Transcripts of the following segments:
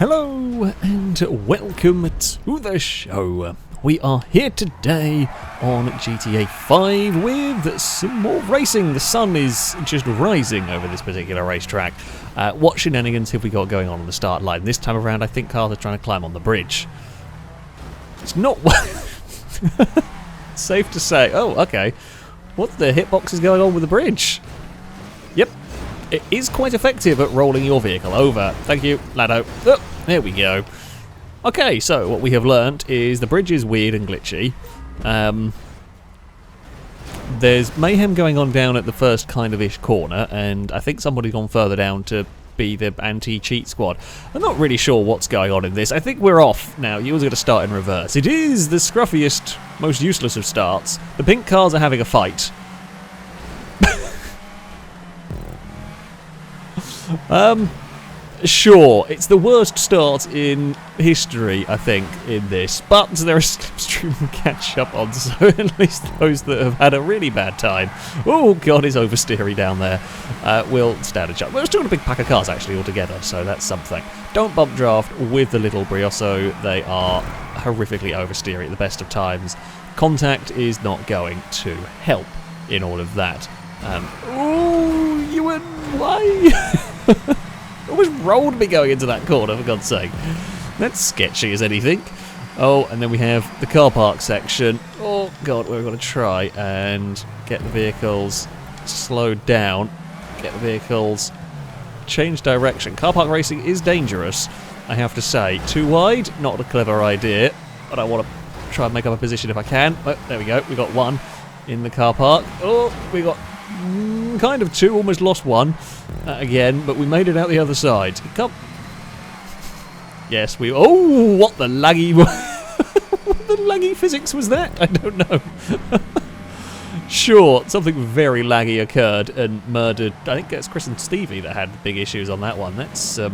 Hello and welcome to the show. We are here today on GTA 5 with some more racing. The sun is just rising over this particular racetrack. What shenanigans have we got going on the start line? This time around I think cars are trying to climb on the bridge. It's not safe to say. Oh, okay. What the hitbox is going on with the bridge? Yep. It is quite effective at rolling your vehicle over. Thank you, Lado. Oh, there we go. Okay, so what we have learnt is the bridge is weird and glitchy. There's mayhem going on down at the first kind of ish corner, and I think somebody's gone further down to be the anti-cheat squad. I'm not really sure what's going on in this. I think we're off now. Yours are going to start in reverse. It is the scruffiest, most useless of starts. The pink cars are having a fight. Sure, it's the worst start in history, I think, in this, but there is slipstream to catch up on, so at least those that have had a really bad time, oh god, it's oversteery down there, will stand a chance. We're still a big pack of cars, actually, altogether, so that's something. Don't bump draft with the little Brioso, they are horrifically oversteery at the best of times. Contact is not going to help in all of that. Oh, you went, why? Almost rolled me going into that corner, for God's sake. That's sketchy as anything. Oh, and then we have the car park section. Oh, God, we're going to try and get the vehicles slowed down. Get the vehicles change direction. Car park racing is dangerous, I have to say. Too wide, not a clever idea. But I want to try and make up a position if I can. Oh, there we go. We got one in the car park. Oh, we got kind of two, almost lost one again, but we made it out the other side. Come. Yes, we. Oh, what the laggy? What the laggy physics was that? I don't know. Sure, something very laggy occurred and murdered. I think it's Chris and Stevie that had big issues on that one. That's a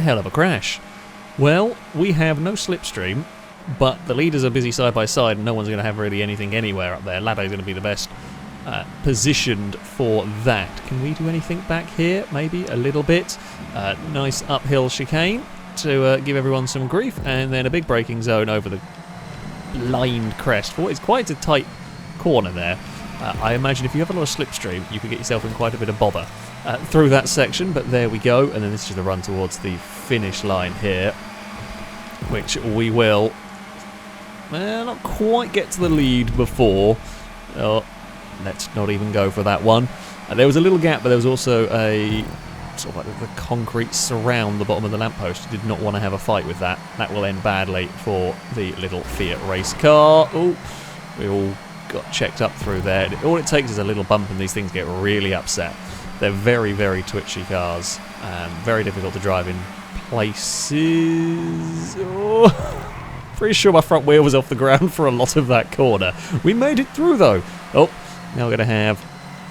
hell of a crash. Well, we have no slipstream, but the leaders are busy side by side, and no one's going to have really anything anywhere up there. Lado's going to be the best positioned for that. Can we do anything back here? Maybe a little bit. Nice uphill chicane to give everyone some grief, and then a big braking zone over the blind crest. For what is quite a tight corner there. I imagine if you have a lot of slipstream, you could get yourself in quite a bit of bother through that section, but there we go, and then this is the run towards the finish line here, which we will not quite get to the lead before. Oh, let's not even go for that one. There was a little gap, but there was also a sort of like the concrete surround the bottom of the lamppost. Did not want to have a fight with that. That will end badly for the little Fiat race car. Oh, we all got checked up through there. All it takes is a little bump and these things get really upset. They're very, very twitchy cars. Very difficult to drive in places. Oh. Pretty sure my front wheel was off the ground for a lot of that corner. We made it through though. Oh, now we're going to have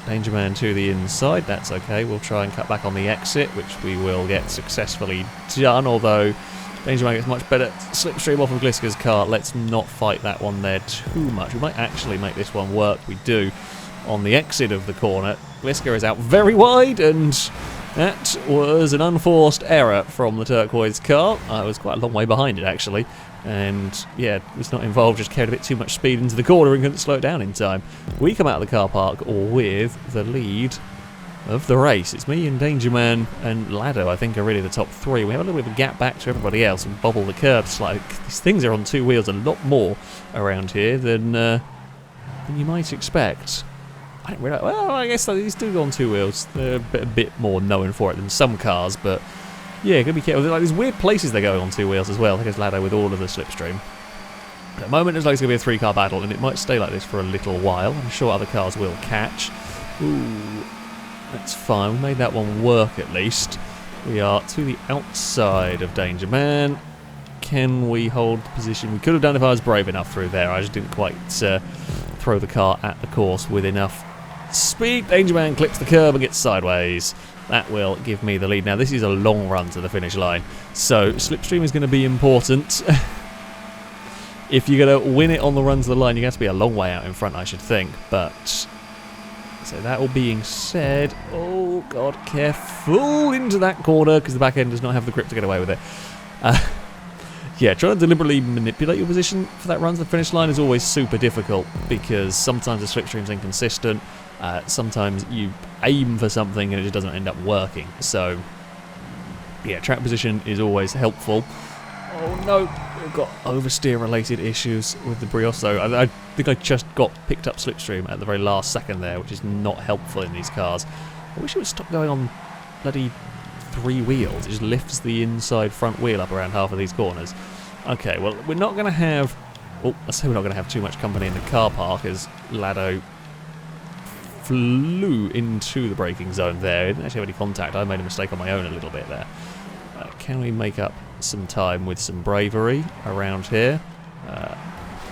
Danger Man to the inside. That's okay. We'll try and cut back on the exit, which we will get successfully done, although Danger Man gets much better slipstream off of Gliska's car. Let's not fight that one there too much. We might actually make this one work. We do. On the exit of the corner, Gliska is out very wide, and that was an unforced error from the turquoise car. I was quite a long way behind it, actually. And, yeah, was not involved, just carried a bit too much speed into the corner and couldn't slow it down in time. We come out of the car park with the lead of the race. It's me and Danger Man and Lado, I think, are really the top three. We have a little bit of a gap back to everybody else and bobble the curbs. Like, these things are on two wheels a lot more around here than you might expect. I didn't realize, well, I guess these do go on two wheels. They're a bit more known for it than some cars, but yeah, gotta be careful. Like, there's weird places they're going on two wheels as well. I think it's Lado with all of the slipstream. At the moment, it's like it's going to be a three-car battle, and it might stay like this for a little while. I'm sure other cars will catch. Ooh, that's fine. We made that one work at least. We are to the outside of Danger Man. Can we hold the position? We could have done if I was brave enough through there. I just didn't quite throw the car at the course with enough speed. Danger Man clips the curb and gets sideways. That will give me the lead. Now, this is a long run to the finish line, so slipstream is going to be important. If you're going to win it on the run to the line, you're going to have to be a long way out in front, I should think. But So that all being said, oh god, careful into that corner because the back end does not have the grip to get away with it. Yeah, trying to deliberately manipulate your position for that run to the finish line is always super difficult because sometimes the slipstream's inconsistent, sometimes you aim for something and it just doesn't end up working. So, yeah, track position is always helpful. Oh no, we've got oversteer related issues with the Brioso. I think I just got picked up slipstream at the very last second there, which is not helpful in these cars. I wish it would stop going on bloody 3 wheels. It just lifts the inside front wheel up around half of these corners. Okay, well, we're not going to have... Oh, I say we're not going to have too much company in the car park as Lado flew into the braking zone there. He didn't actually have any contact. I made a mistake on my own a little bit there. Can we make up some time with some bravery around here?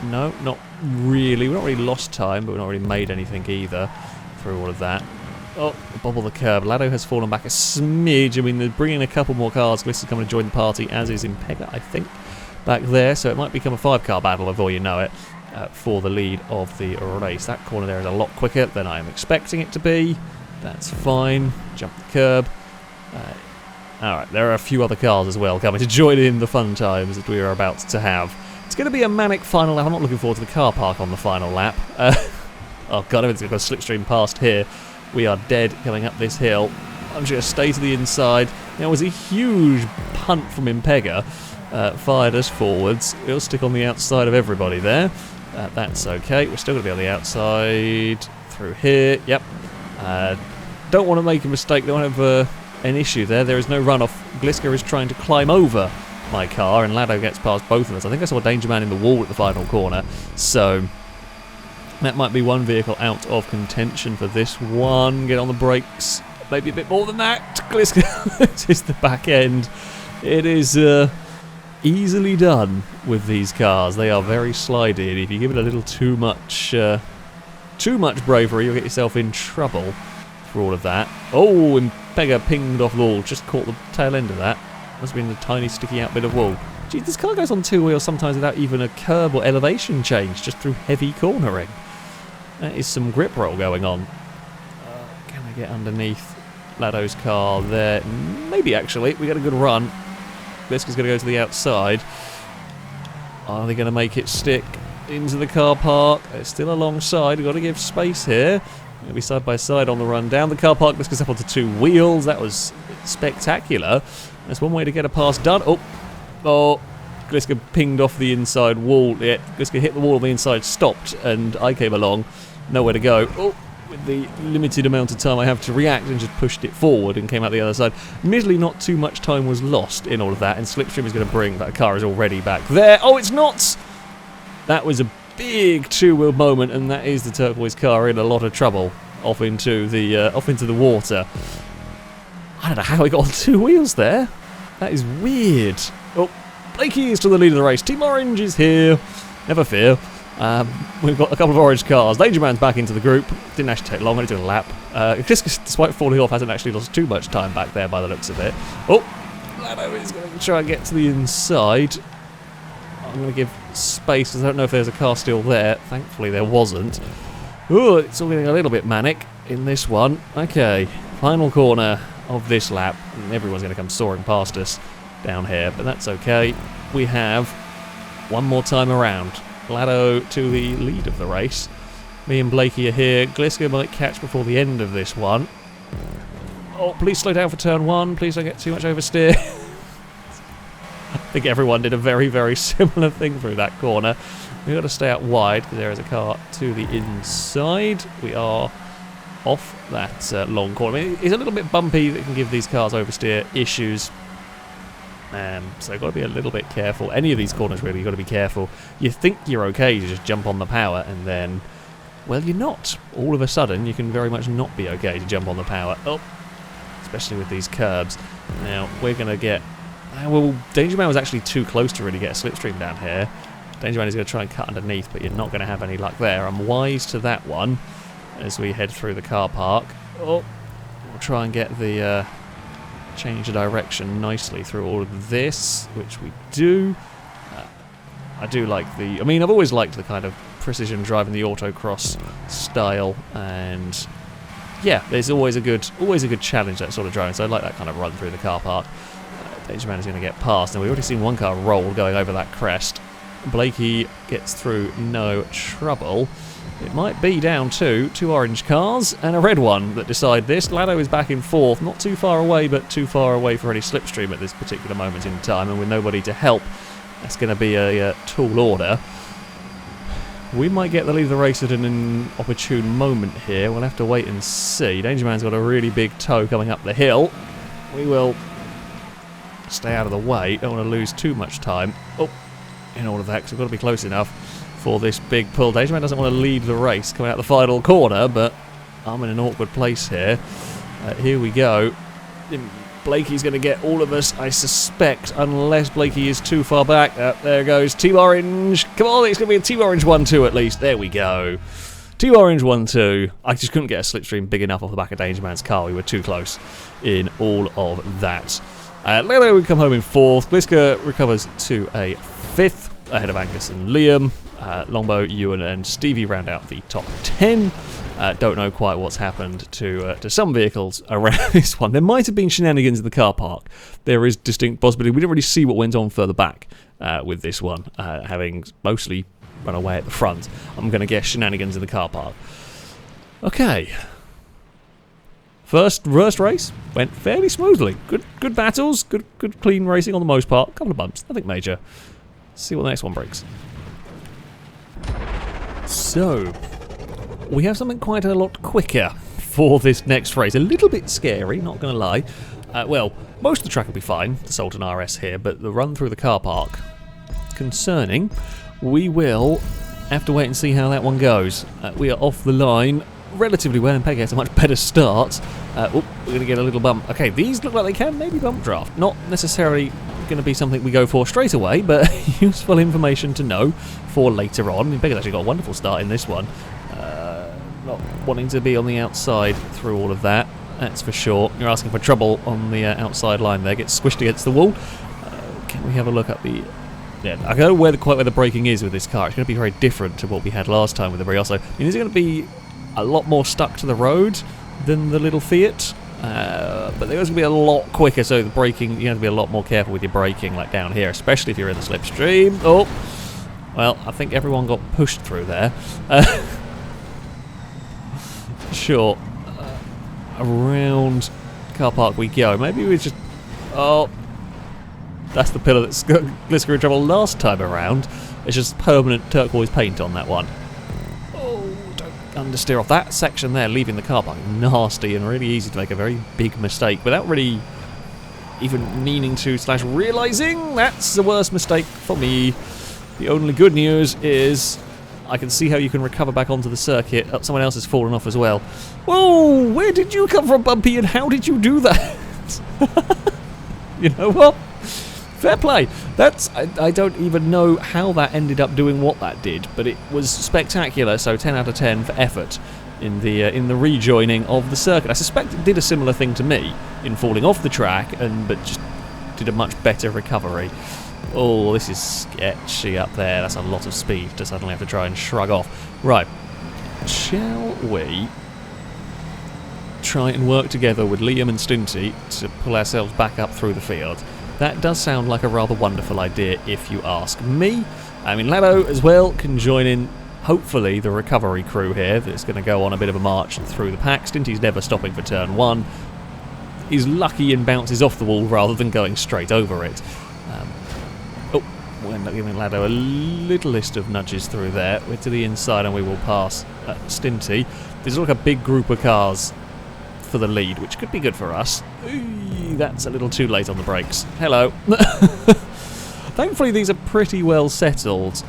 No, not really. We've not really lost time, but we've not really made anything either through all of that. Oh, bobble the curb. Lado has fallen back a smidge. I mean, they're bringing a couple more cars. Gliss is coming to join the party, as is Impega, I think, back there. So it might become a 5-car battle before you know it for the lead of the race. That corner there is a lot quicker than I am expecting it to be. That's fine. Jump the curb. Alright, there are a few other cars as well coming to join in the fun times that we are about to have. It's going to be a manic final lap. I'm not looking forward to the car park on the final lap. Oh god, everything's going to go slipstream past here. We are dead coming up this hill. I'm just going to stay to the inside. There was a huge punt from Impega. Fired us forwards. We'll stick on the outside of everybody there. That's okay. We're still going to be on the outside. Through here. Yep. Don't want to make a mistake. Don't have an issue there. There is no runoff. Gliska is trying to climb over my car, and Lado gets past both of us. I think I saw Danger Man in the wall at the final corner. So that might be one vehicle out of contention for this one. Get on the brakes. Maybe a bit more than that. Gliska, this is the back end. It is easily done with these cars. They are very slidey, and if you give it a little too much bravery, you'll get yourself in trouble for all of that. Oh, Impega pinged off the wall. Just caught the tail end of that. Must have been a tiny sticky out bit of wool. Gee, this car goes on 2 wheels sometimes without even a curb or elevation change, just through heavy cornering. That is some grip roll going on. Can I get underneath Lado's car there? Maybe, actually. We got a good run. Bliska's going to go to the outside. Are they going to make it stick into the car park? It's still alongside. We've got to give space here. Going to be side by side on the run down the car park. Bliska's up onto 2 wheels. That was spectacular. That's one way to get a pass done. Oh, Gliska pinged off the inside wall. Yeah, Gliska hit the wall on the inside, stopped, and I came along. Nowhere to go. Oh, with the limited amount of time I have to react, and just pushed it forward and came out the other side. Admittedly, not too much time was lost in all of that, and Slipstream is going to bring that car is already back there. Oh, it's not! That was a big 2-wheel moment, and that is the turquoise car in a lot of trouble off into the water. I don't know how he got on 2 wheels there. That is weird. Oh, Blakey is to the lead of the race. Team Orange is here. Never fear. We've got a couple of orange cars. Danger Man's back into the group. Didn't actually take long. Only took a lap. Despite falling off, hasn't actually lost too much time back there by the looks of it. Oh, Lado is going to try and get to the inside. I'm going to give space because I don't know if there's a car still there. Thankfully, there wasn't. Oh, it's all getting a little bit manic in this one. Okay, final corner of this lap, and everyone's going to come soaring past us down here, but that's okay. We have one more time around. Lado to the lead of the race. Me and Blakey are here. Gliska might catch before the end of this one. Oh, please slow down for turn 1. Please don't get too much oversteer. I think everyone did a very, very similar thing through that corner. We've got to stay out wide because there is a car to the inside. We are off that long corner. I mean, it's a little bit bumpy. That can give these cars oversteer issues. So you've got to be a little bit careful. Any of these corners, really, you've got to be careful. You think you're okay to just jump on the power, and then, well, you're not. All of a sudden, you can very much not be okay to jump on the power. Oh, especially with these curbs. Now, we're going to get... well, Danger Man was actually too close to really get a slipstream down here. Danger Man is going to try and cut underneath, but you're not going to have any luck there. I'm wise to that one as we head through the car park. Oh, we'll try and get the... change the direction nicely through all of this, which we do. I do like the... I mean, I've always liked the kind of precision driving the autocross style, and yeah, there's always a good challenge, that sort of driving. So I like that kind of run through the car park. Danger Man is going to get past, and we've already seen one car roll going over that crest. Blakey gets through no trouble. It might be down to 2 orange cars and a red one that decide this. Lado is back in 4th, not too far away, but too far away for any slipstream at this particular moment in time, and with nobody to help, that's going to be a tall order. We might get the lead of the race at an inopportune moment here. We'll have to wait and see. Danger Man's got a really big toe coming up the hill. We will stay out of the way. Don't want to lose too much time. Oh, in all of that, because we've got to be close enough for this big pull. Danger Man doesn't want to lead the race coming out the final corner, but I'm in an awkward place here. Here we go. Blakey's going to get all of us, I suspect, unless Blakey is too far back. There goes Team Orange. Come on, it's going to be a Team Orange 1-2 at least. There we go. Team Orange 1-2. I just couldn't get a slipstream big enough off the back of Danger Man's car. We were too close in all of that. Lelo would come home in 4th. Bliska recovers to a 5th, ahead of Angus and Liam. Longbow, Ewan and Stevie round out the top 10. Don't know quite what's happened to some vehicles around this one. There might have been shenanigans in the car park. There is distinct possibility. We didn't really see what went on further back with this one, having mostly run away at the front. I'm going to guess shenanigans in the car park. Okay. First race went fairly smoothly. Good battles, good clean racing on the most part. A couple of bumps, nothing major. Let's see what the next one brings. So, we have something quite a lot quicker for this next race. A little bit scary, not going to lie. Well, most of the track will be fine, the Sultan RS here, but the run through the car park, concerning. We will have to wait and see how that one goes. We are off the line relatively well, and Peggy has a much better start. We're going to get a little bump. Okay, these look like they can maybe bump draft. Not necessarily going to be something we go for straight away, but useful information to know for later on. Peggy's actually got a wonderful start in this one. Not wanting to be on the outside through all of that, that's for sure. You're asking for trouble on the outside line there. Gets squished against the wall. Can we have a look at the... Yeah, I don't know quite where the braking is with this car. It's going to be very different to what we had last time with the Brioso. I mean, is it going to be a lot more stuck to the road than the little Fiat? But there's going to be a lot quicker, so the braking, you have to be a lot more careful with your braking, like down here, especially if you're in the slipstream. Oh, well, I think everyone got pushed through there. Sure. Around car park we go. Maybe we just... Oh, that's the pillar that Glisker in trouble last time around. It's just permanent turquoise paint on that one. Oh, don't understeer off that section there, leaving the car park. Nasty and really easy to make a very big mistake without really even meaning to / realising. That's the worst mistake for me. The only good news is I can see how you can recover back onto the circuit. Oh, someone else has fallen off as well. Whoa, where did you come from, Bumpy, and how did you do that? You know what? Fair play. That's I don't even know how that ended up doing what that did, but it was spectacular. So 10 out of 10 for effort in the rejoining of the circuit. I suspect it did a similar thing to me in falling off the track, but just did a much better recovery. Oh, this is sketchy up there. That's a lot of speed to suddenly have to try and shrug off. Right, shall we try and work together with Liam and Stinty to pull ourselves back up through the field? That does sound like a rather wonderful idea, if you ask me. I mean, Lado as well can join in, hopefully, the recovery crew here that's going to go on a bit of a march through the pack. Stinty's never stopping for turn 1. He's lucky and bounces off the wall rather than going straight over it. We'll end up giving Lado a little list of nudges through there. We're to the inside and we will pass Stinty. There's like a big group of cars for the lead, which could be good for us. That's a little too late on the brakes. Hello. Thankfully these are pretty well settled.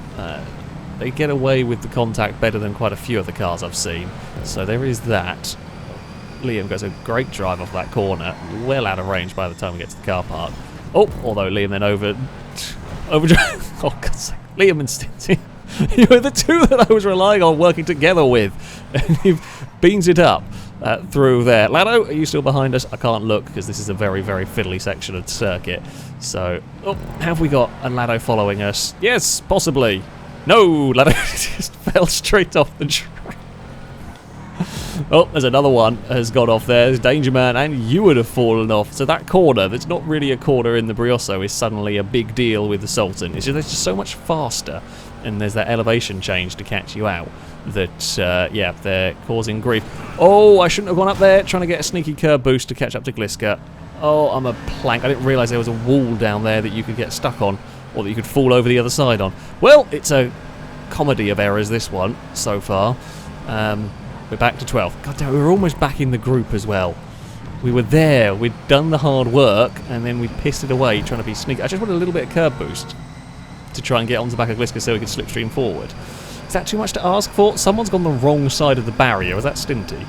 They get away with the contact better than quite a few of the cars I've seen. So there is that. Liam goes a great drive off that corner. Well out of range by the time we get to the car park. Oh, although Liam then overdrive. Oh, God's sake. Liam and Stinty. You were the two that I was relying on working together with. And he beans it up through there. Lado, are you still behind us? I can't look because this is a very, very fiddly section of the circuit. So, have we got a Lado following us? Yes, possibly. No, Lado just fell straight off the track. Oh, there's another one has got off there. There's Danger Man, and you would have fallen off. So that corner, that's not really a corner in the Brioso, is suddenly a big deal with the Sultan. It's just so much faster, and there's that elevation change to catch you out that, yeah, they're causing grief. Oh, I shouldn't have gone up there trying to get a sneaky curb boost to catch up to Gliska. Oh, I'm a plank. I didn't realise there was a wall down there that you could get stuck on, or that you could fall over the other side on. Well, it's a comedy of errors, this one, so far. We're back to 12. God damn, we were almost back in the group as well. We were there, we'd done the hard work, and then we pissed it away trying to be sneaky. I just wanted a little bit of curb boost to try and get onto the back of Gliska so we could slipstream forward. Is that too much to ask for? Someone's gone the wrong side of the barrier. Was that Stinty?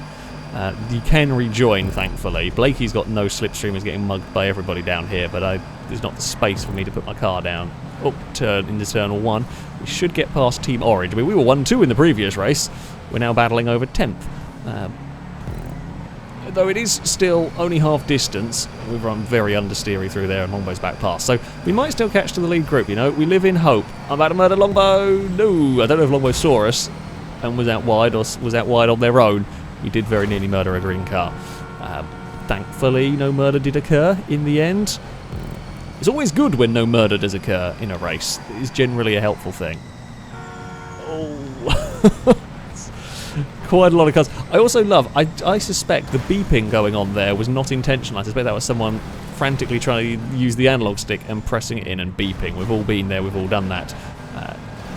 You can rejoin, thankfully. Blakey's got no slipstream, he's getting mugged by everybody down here, but there's not the space for me to put my car down. Up turn into turn 1. We should get past Team Orange. I mean, we were 1-2 in the previous race. We're now battling over 10th. Though it is still only half distance, we've run very understeery through there and Longbow's back past. So we might still catch to the lead group, you know. We live in hope. I'm about to murder Longbow. No, I don't know if Longbow saw us and was out wide or was out wide on their own. We did very nearly murder a green car. Thankfully, no murder did occur in the end. It's always good when no murder does occur in a race. It is generally a helpful thing. Oh. Quite a lot of cars. I also love, I suspect the beeping going on there was not intentional. I suspect that was someone frantically trying to use the analog stick and pressing it in and beeping. We've all been there, we've all done that.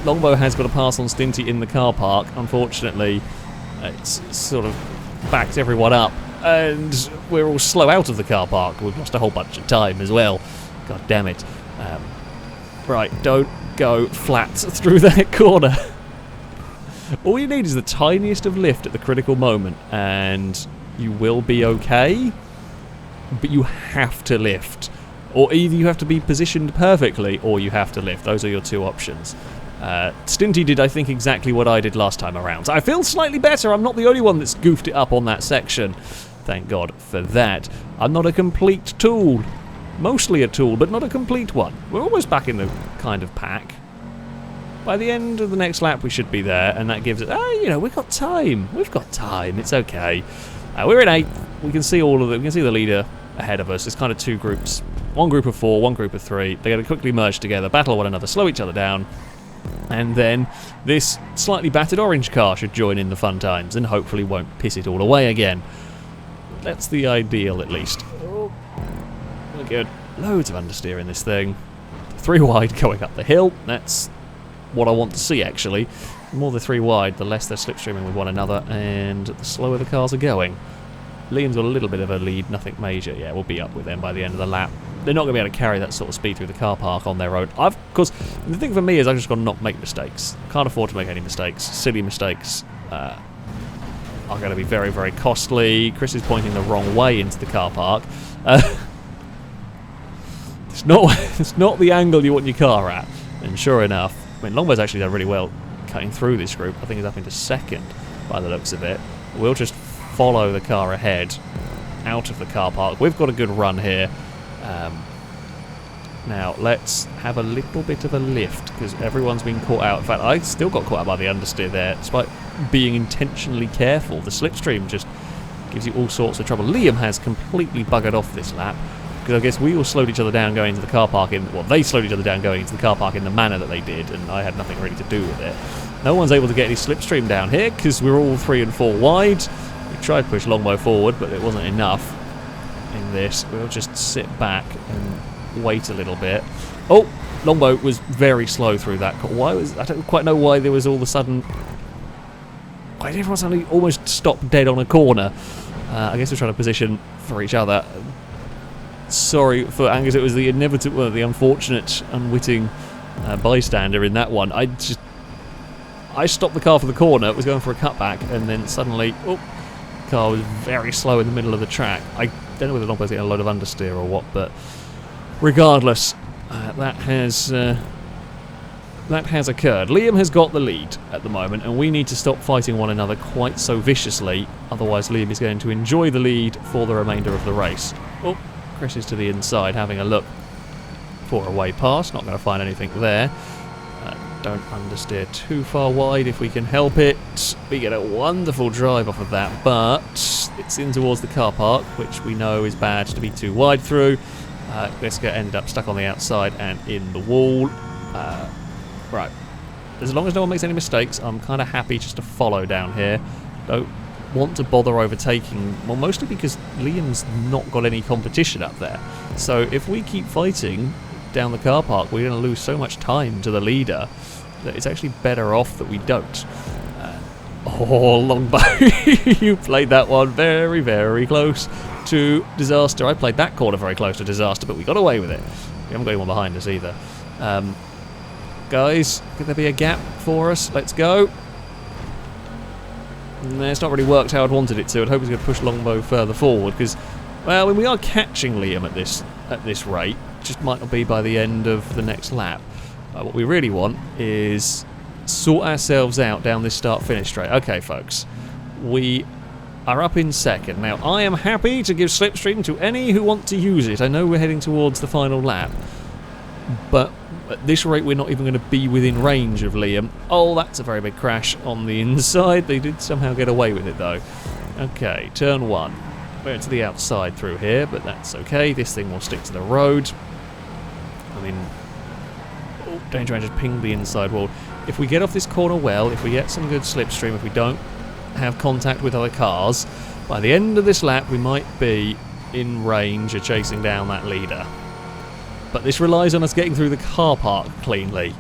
Longbow has got a pass on Stinty in the car park. Unfortunately, it's sort of backed everyone up, and we're all slow out of the car park. We've lost a whole bunch of time as well. God damn it. Right, don't go flat through that corner. All you need is the tiniest of lift at the critical moment, and you will be okay. But you have to lift. Or either you have to be positioned perfectly, or you have to lift. Those are your two options. Stinty did, I think, exactly what I did last time around. So I feel slightly better. I'm not the only one that's goofed it up on that section. Thank God for that. I'm not a complete tool. Mostly a tool, but not a complete one. We're almost back in the kind of pack. By the end of the next lap, we should be there, and that gives it. You know, we've got time. We've got time. It's okay. We're in 8th. We can see all of it. We can see the leader ahead of us. There's kind of two groups. One group of 4, one group of 3. They're going to quickly merge together, battle one another, slow each other down, and then this slightly battered orange car should join in the fun times, and hopefully won't piss it all away again. That's the ideal, at least. Oh, we're good. Loads of understeer in this thing. 3 wide going up the hill. That's what I want to see, actually. The more they're 3 wide, the less they're slipstreaming with one another, and the slower the cars are going. Liam's got a little bit of a lead, nothing major. Yeah, we'll be up with them by the end of the lap. They're not going to be able to carry that sort of speed through the car park on their own. Of course, the thing for me is I've just got to not make mistakes. Can't afford to make any mistakes. Silly mistakes are going to be very, very costly. Chris is pointing the wrong way into the car park. It's not the angle you want your car at. And sure enough, I mean, Longbow's actually done really well cutting through this group. I think he's up into 2nd by the looks of it. We'll just follow the car ahead out of the car park. We've got a good run here. Now, let's have a little bit of a lift, because everyone's been caught out. In fact, I still got caught out by the understeer there, despite being intentionally careful. The slipstream just gives you all sorts of trouble. Liam has completely buggered off this lap, because I guess we all slowed each other down going into the car park they slowed each other down going into the car park in the manner that they did, and I had nothing really to do with it. No one's able to get any slipstream down here, because we're all 3 and 4 wide. We tried to push Longbow forward, but it wasn't enough in this. We'll just sit back and wait a little bit. Oh, Longbow was very slow through that. I don't quite know why there was all of a sudden. Why did everyone suddenly almost stop dead on a corner? I guess we're trying to position for each other. Sorry for Angus, it was the inevitable, the unfortunate, unwitting bystander in that one. I stopped the car for the corner, was going for a cutback, and then suddenly, the car was very slow in the middle of the track. I don't know whether Longbow's getting a load of understeer or what, but regardless, that has occurred. Liam has got the lead at the moment, and we need to stop fighting one another quite so viciously, otherwise Liam is going to enjoy the lead for the remainder of the race. Chris is to the inside having a look for a way past, not going to find anything there. Don't understeer too far wide if we can help it. We get a wonderful drive off of that, but it's in towards the car park, which we know is bad to be too wide through. Let's get ended up stuck on the outside and in the wall. Right. As long as no one makes any mistakes, I'm kind of happy just to follow down here. Don't want to bother overtaking, well, mostly because Liam's not got any competition up there. So if we keep fighting down the car park, we're going to lose so much time to the leader that it's actually better off that we don't. Oh, Longbow, you played that one very, very close to disaster. I played that corner very close to disaster, but we got away with it. We haven't got anyone behind us either. Guys, could there be a gap for us? Let's go. No, it's not really worked how I'd wanted it to. I'd hope it's going to push Longbow further forward because, well, we are catching Liam at this rate. It just might not be by the end of the next lap. What we really want is sort ourselves out down this start-finish straight. Okay, folks, we are up in second. Now, I am happy to give slipstream to any who want to use it. I know we're heading towards the final lap, but at this rate, we're not even going to be within range of Liam. Oh, that's a very big crash on the inside. They did somehow get away with it, though. Okay, turn one. We're to the outside through here, but that's okay. This thing will stick to the road. I mean, oh, Danger Man just pinged the inside wall. If we get off this corner well, if we get some good slipstream, if we don't have contact with other cars, by the end of this lap, we might be in range of chasing down that leader. But this relies on us getting through the car park cleanly.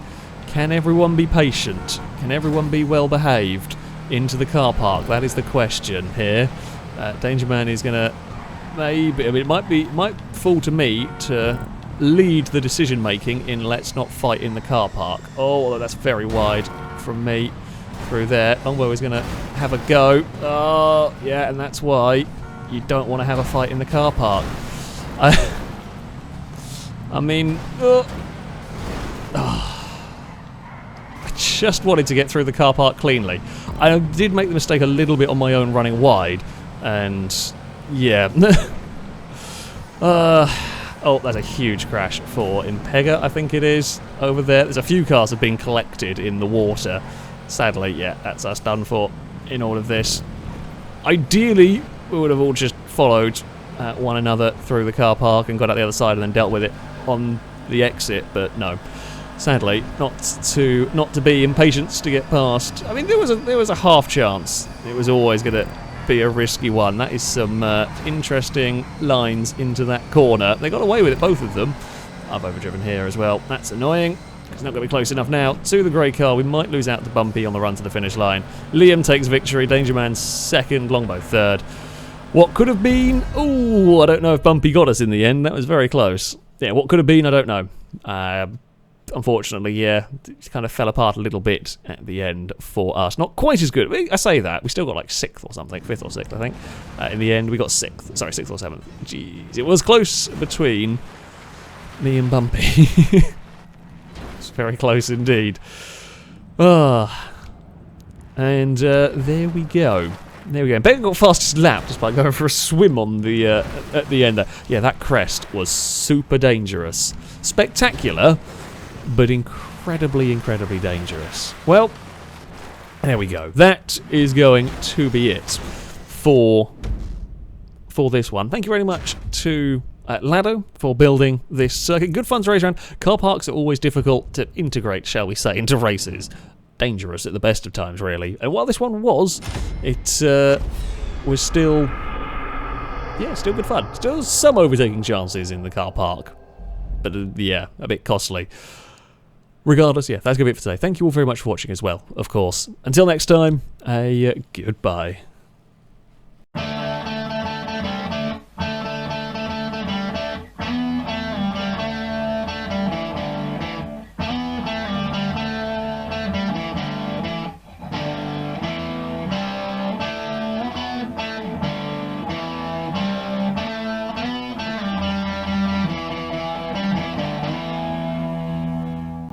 Can everyone be patient? Can everyone be well behaved into the car park? That is the question here. Danger Man is going to maybe, I mean, it might fall to me to lead the decision making in let's not fight in the car park. Oh, that's very wide from me through there. Longbow is going to have a go. Oh, yeah, and that's why you don't want to have a fight in the car park. I mean, I just wanted to get through the car park cleanly. I did make the mistake a little bit on my own running wide, and yeah. Oh, that's a huge crash for Impega, I think it is, over there. There's a few cars have been collected in the water. Sadly, yeah, that's us done for in all of this. Ideally, we would have all just followed one another through the car park and got out the other side and then dealt with it on the exit, but no. Sadly, not to be impatient to get past. I mean, there was a half chance. It was always going to be a risky one. That is some interesting lines into that corner. They got away with it, both of them. I've overdriven here as well. That's annoying. It's not going to be close enough now to the grey car. We might lose out to Bumpy on the run to the finish line. Liam takes victory. Danger Man second. Longbow third. What could have been? Ooh, I don't know if Bumpy got us in the end. That was very close. Yeah, what could have been, I don't know. Unfortunately, yeah, it kind of fell apart a little bit at the end for us. Not quite as good. I say that. We still got like 6th or something. 5th or 6th, I think. In the end, we got 6th. Sorry, 6th or 7th. Jeez. It was close between me and Bumpy. It's very close indeed. And there we go. There we go. Becker got fastest lap just by going for a swim on the at the end there. Yeah, that crest was super dangerous. Spectacular, but incredibly, incredibly dangerous. Well, there we go. That is going to be it for this one. Thank you very much to Lado for building this circuit. Good fun to race around. Car parks are always difficult to integrate, shall we say, into races. Dangerous at the best of times, really. And while this one was, it was still, yeah, still good fun. Still some overtaking chances in the car park, but yeah, a bit costly. Regardless, yeah, that's going to be it for today. Thank you all very much for watching as well, of course. Until next time, goodbye.